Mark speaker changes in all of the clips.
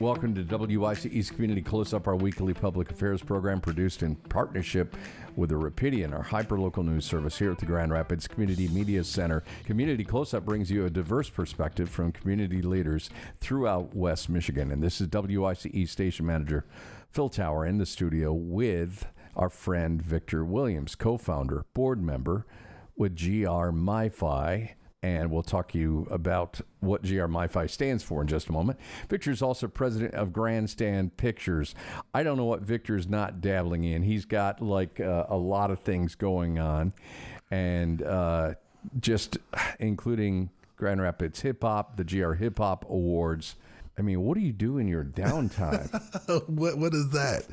Speaker 1: Welcome to WICE's Community Close-Up, our weekly public affairs program produced in partnership with the Rapidian, our hyperlocal news service here at the Grand Rapids Community Media Center. Community Close-Up brings you a diverse perspective from community leaders throughout West Michigan. And this is WICE station manager Phil Tower in the studio with our friend Victor Williams, co-founder, board member with GR-MiFi. And we'll talk to you about what GR-MiFi stands for in just a moment. Victor's also president of Grandstand Pictures. I don't know what Victor's not dabbling in. He's got like a lot of things going on, and just including Grand Rapids Hip Hop, the GR Hip Hop Awards. I mean, what do you do in your downtime?
Speaker 2: What is that?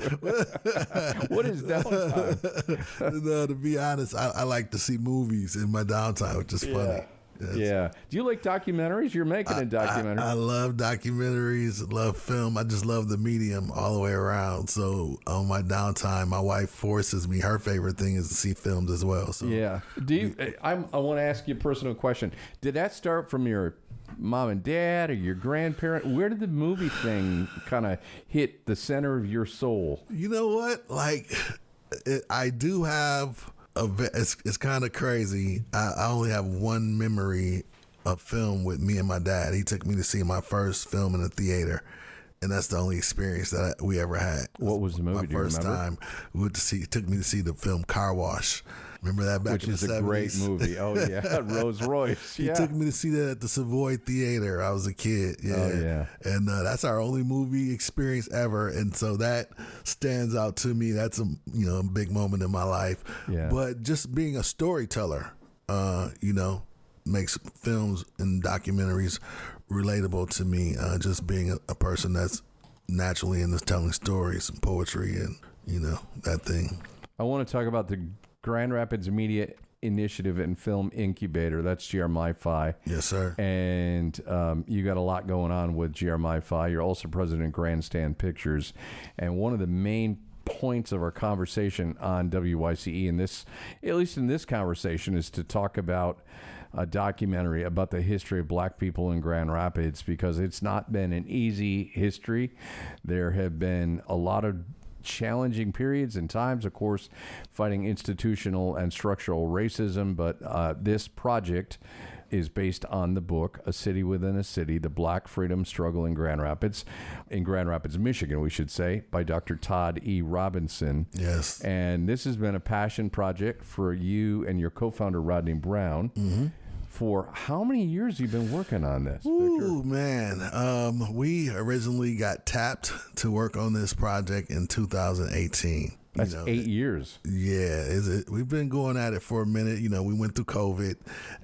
Speaker 1: What is downtime?
Speaker 2: No, to be honest, I like to see movies in my downtime, which is funny. Yes.
Speaker 1: Yeah. Do you like documentaries? You're making a documentary.
Speaker 2: I love documentaries, love film. I just love the medium all the way around. So on my downtime, my wife forces me. Her favorite thing is to see films as well. So
Speaker 1: yeah. Do you? I want to ask you a personal question. Did that start from your mom and dad or your grandparent? Where did the movie thing kind of hit the center of your soul?
Speaker 2: You know what? Like, I do have. It's kind of crazy. I only have one memory of film with me and my dad. He took me to see my first film in a theater, and that's the only experience that we ever had.
Speaker 1: What was the movie?
Speaker 2: My first time we went to see. He took me to see the film Car Wash. Remember that back in the 70s? Which is a
Speaker 1: great movie. Oh yeah, Rolls Royce.
Speaker 2: He took me to see that at the Savoy Theater. I was a kid. Yeah.
Speaker 1: Oh yeah.
Speaker 2: And that's our only movie experience ever, and so that stands out to me. That's a big moment in my life.
Speaker 1: Yeah.
Speaker 2: But just being a storyteller, makes films and documentaries relatable to me. Just being a person that's naturally into telling stories and poetry and that thing.
Speaker 1: I want to talk about the Grand Rapids Media Initiative and Film Incubator. That's GR-MiFi.
Speaker 2: Yes, sir.
Speaker 1: And you got a lot going on with GR-MiFi. You're also president of Grandstand Pictures. And one of the main points of our conversation on WICE in this, at least in this conversation, is to talk about a documentary about the history of black people in Grand Rapids, because it's not been an easy history. There have been a lot of challenging periods and times, of course, fighting institutional and structural racism. But this project is based on the book, A City Within a City, The Black Freedom Struggle in Grand Rapids, Michigan, we should say, by Dr. Todd E. Robinson.
Speaker 2: Yes.
Speaker 1: And this has been a passion project for you and your co-founder, Rodney Brown. Mm-hmm. For how many years have you been working on this, Victor?
Speaker 2: Ooh, man. We originally got tapped to work on this project in 2018.
Speaker 1: That's 8 years.
Speaker 2: Yeah. We've been going at it for a minute. We went through COVID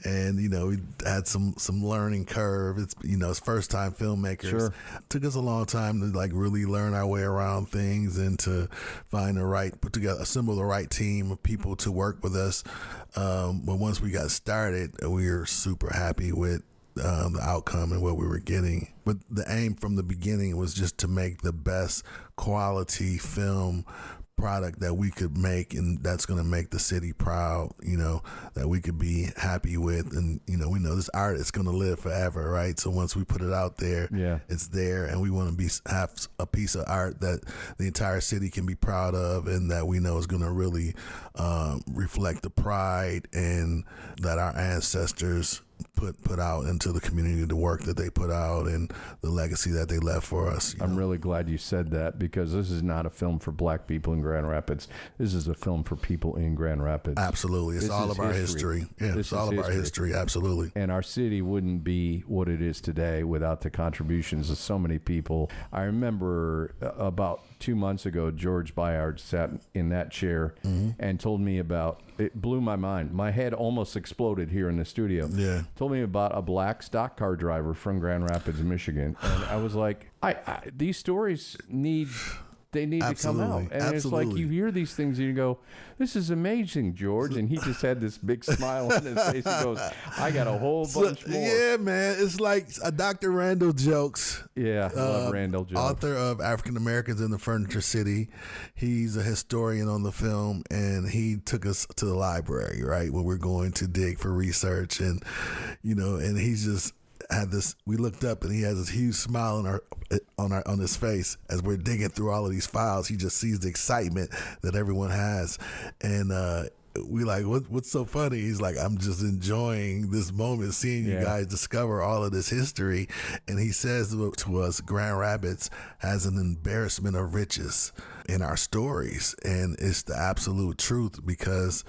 Speaker 2: and, we had some learning curve. It's first time filmmakers.
Speaker 1: Sure.
Speaker 2: It took us a long time to really learn our way around things and to assemble the right team of people to work with us. But once we got started, we were super happy with the outcome and what we were getting. But the aim from the beginning was just to make the best quality film product that we could make, and that's going to make the city proud, that we could be happy with. And, we know this art is going to live forever, right? So once we put it out there, it's there, and we want to have a piece of art that the entire city can be proud of, and that we know is going to really reflect the pride and that our ancestors put out into the community, the work that they put out and the legacy that they left for us.
Speaker 1: I'm really glad you said that, because this is not a film for black people in Grand Rapids. This is a film for people in Grand Rapids.
Speaker 2: Absolutely. It's all of our history. Yeah, it's all of our history. Absolutely.
Speaker 1: And our city wouldn't be what it is today without the contributions of so many people. I remember about 2 months ago, George Byard sat in that chair and told me about, it blew my mind. My head almost exploded here in the studio.
Speaker 2: Yeah.
Speaker 1: Told me about a black stock car driver from Grand Rapids, Michigan. And I was like, these stories need to come out. And it's like you hear these things and you go, this is amazing, George. And he just had this big smile on his face. He goes, I got a whole bunch more.
Speaker 2: Yeah, man. It's like Dr. Randall Jokes.
Speaker 1: Yeah, I love Randall Jokes.
Speaker 2: Author of African Americans in the Furniture City. He's a historian on the film, and he took us to the library, right, when we're going to dig for research. And, and he's just had this. We looked up and he has this huge smile on his face as we're digging through all of these files. He just sees the excitement that everyone has, and we like, what's so funny? He's like, I'm just enjoying this moment, seeing you guys discover all of this history. And he says to us, Grand Rapids has an embarrassment of riches in our stories, and it's the absolute truth, because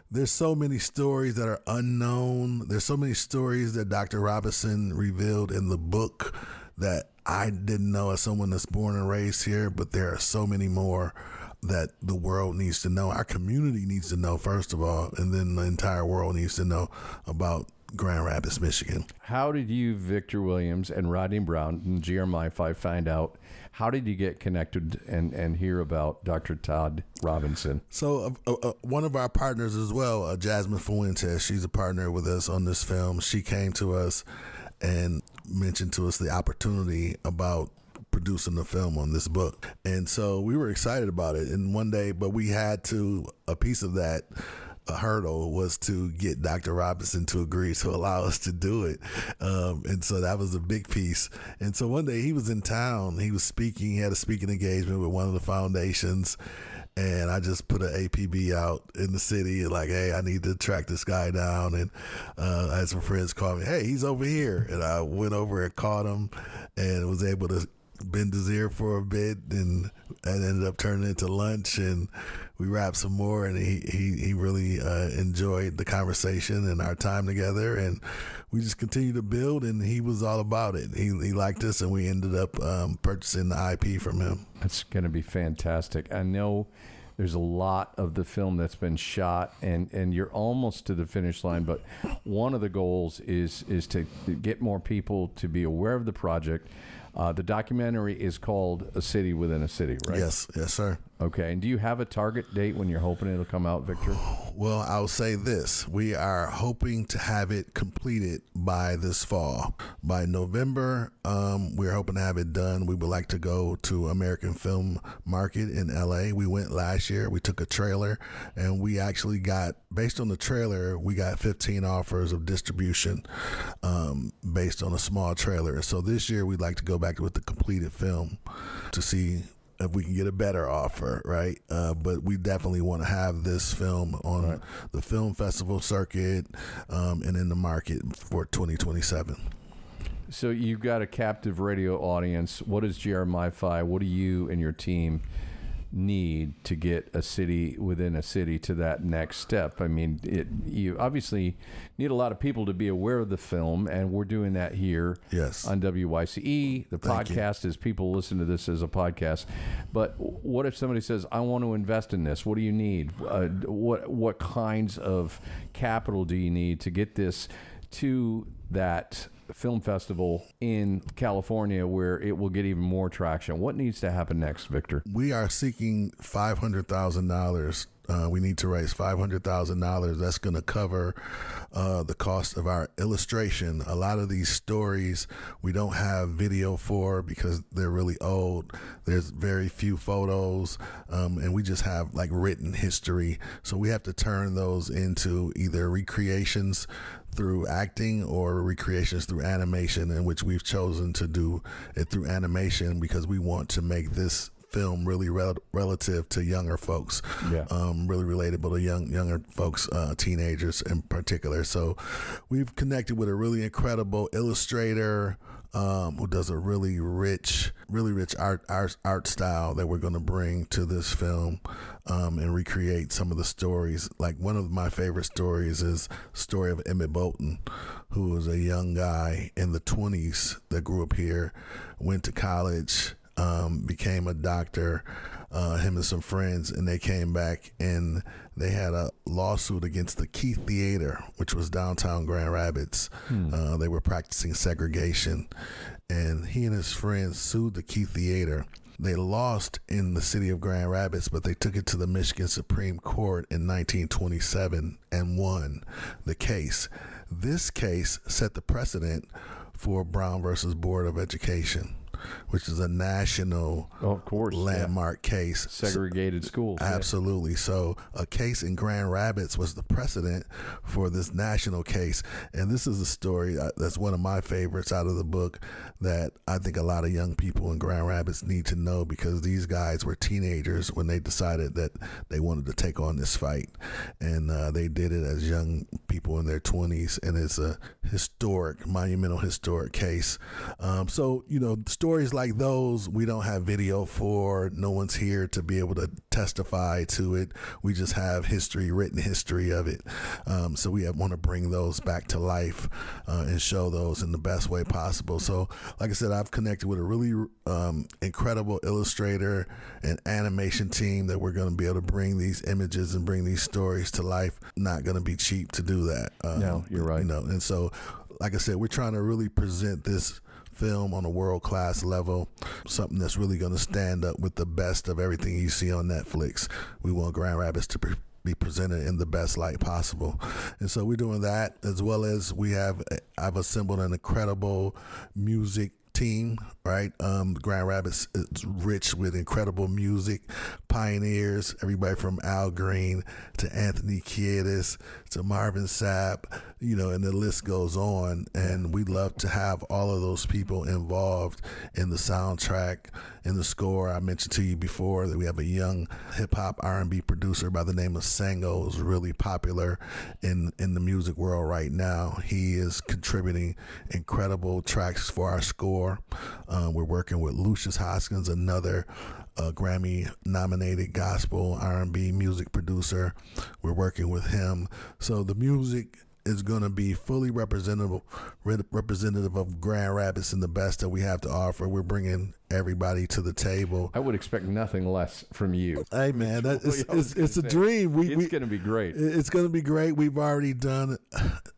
Speaker 2: there's so many stories that are unknown. There's so many stories that Dr. Robinson revealed in the book that I didn't know as someone that's born and raised here, but there are so many more that the world needs to know. Our community needs to know, first of all, and then the entire world needs to know about Grand Rapids, Michigan.
Speaker 1: How did you, Victor Williams, and Rodney Brown and GR-MiFi find out? How did you get connected and hear about Dr. Todd Robinson?
Speaker 2: So one of our partners as well, Jasmine Fuentes, she's a partner with us on this film. She came to us and mentioned to us the opportunity about producing the film on this book. And so we were excited about it. And one day, but we had to, a piece of that hurdle was to get Dr. Robinson to agree to allow us to do it. And so that was a big piece. And so one day he was in town, he was speaking, he had a speaking engagement with one of the foundations. And I just put an APB out in the city and like, hey, I need to track this guy down. And I had some friends call me, hey, he's over here. And I went over and caught him and was able to bend his ear for a bit, and that ended up turning into lunch, and we wrapped some more, and he really enjoyed the conversation and our time together, and we just continued to build, and he was all about it. He liked us, and we ended up purchasing the IP from him.
Speaker 1: That's going to be fantastic. I know there's a lot of the film that's been shot, and you're almost to the finish line, but one of the goals is to get more people to be aware of the project. The documentary is called A City Within a City, right?
Speaker 2: Yes, sir.
Speaker 1: Okay, and do you have a target date when you're hoping it'll come out, Victor?
Speaker 2: Well, I'll say this. We are hoping to have it completed by this fall. By November, we're hoping to have it done. We would like to go to American Film Market in LA. We went last year. We took a trailer, and we actually got, based on the trailer, we got 15 offers of distribution based on a small trailer. So this year, we'd like to go back with the completed film to see if we can get a better offer, right? But we definitely want to have this film on the film festival circuit and in the market for 2027.
Speaker 1: So you've got a captive radio audience. What is GR-MiFi? What do you and your team need to get A City Within a City to that next step? I mean, you obviously need a lot of people to be aware of the film, and we're doing that here on WYCE. The podcast is people listen to this as a podcast. But what if somebody says, I want to invest in this? What do you need? What kinds of capital do you need to get this to that film festival in California where it will get even more traction? What needs to happen next, Victor?
Speaker 2: We are seeking $500,000. We need to raise $500,000. That's going to cover the cost of our illustration. A lot of these stories we don't have video for because they're really old. There's very few photos, and we just have like written history. So we have to turn those into either recreations through acting or recreations through animation, in which we've chosen to do it through animation because we want to make this film really relative to younger folks, really relatable to younger folks, teenagers in particular. So we've connected with a really incredible illustrator who does a really rich art style that we're going to bring to this film and recreate some of the stories. Like one of my favorite stories is the story of Emmett Bolton, who was a young guy in the 20s that grew up here, went to college, became a doctor, him and some friends, and they came back and they had a lawsuit against the Key Theater, which was downtown Grand Rapids. They were practicing segregation, and he and his friends sued the Key Theater. They lost in the city of Grand Rapids, but they took it to the Michigan Supreme Court in 1927 and won the case. This case set the precedent for Brown versus Board of Education. which is a national landmark case.
Speaker 1: Segregated schools.
Speaker 2: Absolutely. Yeah. So a case in Grand Rapids was the precedent for this national case. And this is a story that's one of my favorites out of the book that I think a lot of young people in Grand Rapids need to know, because these guys were teenagers when they decided that they wanted to take on this fight. And they did it as young people in their 20s. And it's a monumental historic case. So, stories like those, we don't have video for. No one's here to be able to testify to it. We just have written history of it. So we want to bring those back to life and show those in the best way possible. So, like I said, I've connected with a really incredible illustrator and animation team that we're going to be able to bring these images and bring these stories to life. Not going to be cheap to do that.
Speaker 1: No, you're right.
Speaker 2: And so, like I said, we're trying to really present this film on a world-class level, something that's really going to stand up with the best of everything you see on Netflix. We want Grand Rapids to be presented in the best light possible. And so we're doing that, as well as I've assembled an incredible music team, right? Grand Rapids is rich with incredible music pioneers, everybody from Al Green to Anthony Kiedis to Marvin Sapp, and the list goes on. And we love to have all of those people involved in the soundtrack, in the score. I mentioned to you before that we have a young hip-hop R&B producer by the name of Sango, who's really popular in the music world right now. He is contributing incredible tracks for our score. We're working with Lucius Hoskins, another Grammy-nominated gospel R&B music producer. We're working with him. So the music is going to be fully representative of Grand Rapids and the best that we have to offer. We're bringing everybody to the table.
Speaker 1: I would expect nothing less from you.
Speaker 2: Hey, man, it's a dream.
Speaker 1: It's going to be great.
Speaker 2: It's going to be great. We've already done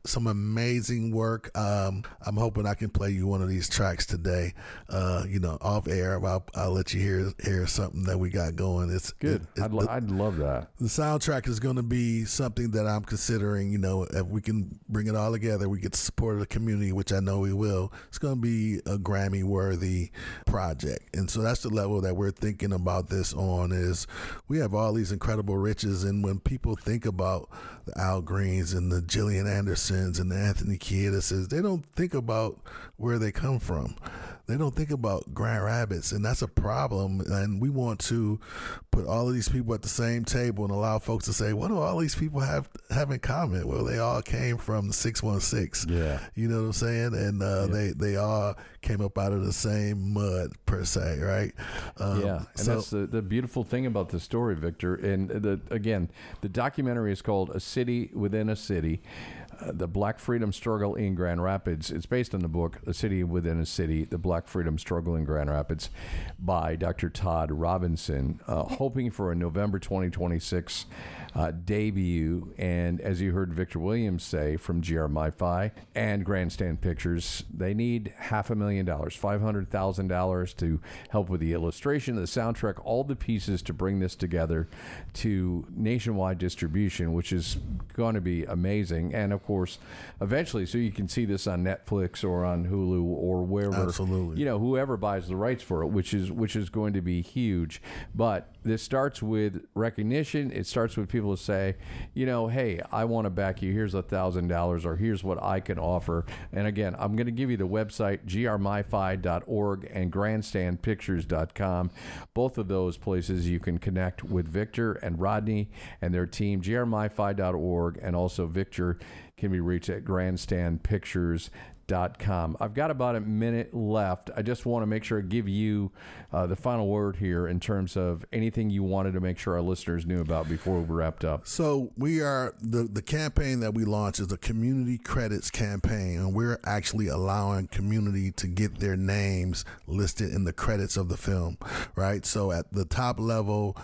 Speaker 2: some amazing work. I'm hoping I can play you one of these tracks today. Off air. I'll let you hear something that we got going. It's
Speaker 1: good. I'd love that.
Speaker 2: The soundtrack is going to be something that I'm considering. If we can bring it all together, we get the support of the community, which I know we will. It's going to be a Grammy-worthy project. And so that's the level that we're thinking about this on, is we have all these incredible riches. And when people think about the Al Greens and the Gillian Andersons and the Anthony Kiedises, they don't think about where they come from. They don't think about Grand Rapids, and that's a problem. And we want to put all of these people at the same table and allow folks to say, what do all these people have in common? Well, they all came from the 616.
Speaker 1: Yeah.
Speaker 2: You know what I'm saying? And they all came up out of the same mud, per se, right?
Speaker 1: And that's the beautiful thing about the story, Victor. And the documentary is called A City Within a City. The Black Freedom Struggle in Grand Rapids. It's based on the book, A City Within a City, The Black Freedom Struggle in Grand Rapids by Dr. Todd Robinson, hoping for a November 2026 debut. And as you heard Victor Williams say from GR-MiFi and Grandstand Pictures, they need $500,000, $500,000 to help with the illustration, the soundtrack, all the pieces to bring this together to nationwide distribution, which is going to be amazing. And of course, eventually, so you can see this on Netflix or on Hulu or wherever.
Speaker 2: Absolutely.
Speaker 1: Whoever buys the rights for it, which is going to be huge. But this starts with recognition. It starts with people to say, hey, I want to back you. Here's $1,000, or here's what I can offer. And again, I'm going to give you the website, GR-MiFi.org and grandstandpictures.com. Both of those places you can connect with Victor and Rodney and their team, GR-MiFi.org, and also Victor can be reached at grandstandpictures.com. I've got about a minute left. I just want to make sure I give you the final word here in terms of anything you wanted to make sure our listeners knew about before we wrapped up.
Speaker 2: So we are, the campaign that we launched is a community credits campaign, and we're actually allowing community to get their names listed in the credits of the film, right? So at the top level,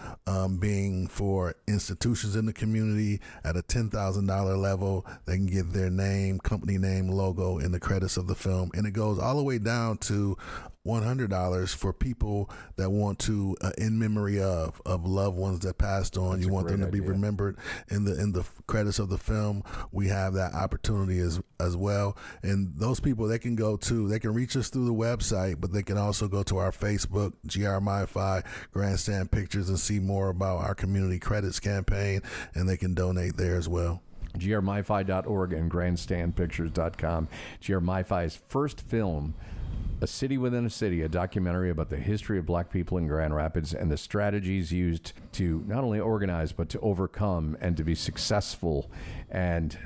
Speaker 2: being for institutions in the community, at a $10,000 level, they can get their name, company name, logo in the credits of the film. And it goes all the way down to $100 for people that want to, in memory of loved ones that passed on.
Speaker 1: That's
Speaker 2: you
Speaker 1: a
Speaker 2: want them to
Speaker 1: great
Speaker 2: be
Speaker 1: idea.
Speaker 2: remembered in the credits of the film. We have that opportunity as well. And those people, they can reach us through the website, but they can also go to our Facebook, GR-MiFi, Grandstand Pictures, and see more about our community credits campaign, and they can donate there as well.
Speaker 1: GR-MiFi.org and grandstandpictures.com. GR-MiFi's first film, A City Within a City, a documentary about the history of black people in Grand Rapids and the strategies used to not only organize but to overcome and to be successful, and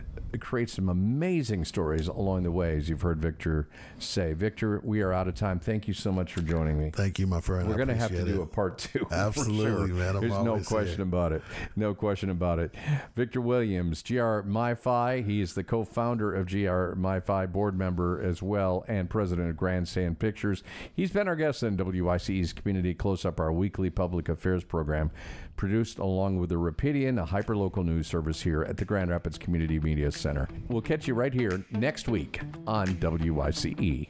Speaker 1: create some amazing stories along the way, as you've heard Victor say. Victor, we are out of time. Thank you so much for joining me.
Speaker 2: Thank you, my friend.
Speaker 1: We're going to have to do a part 2.
Speaker 2: Absolutely, man.
Speaker 1: There's no question about it. No question about it. Victor Williams, GR-MiFi. He is the co-founder of GR-MiFi, board member as well, and president of Grandstand Pictures. He's been our guest on WYCE's Community Close-Up, our weekly public affairs program, produced along with the Rapidian, a hyperlocal news service here at the Grand Rapids Community Media Center. We'll catch you right here next week on WYCE.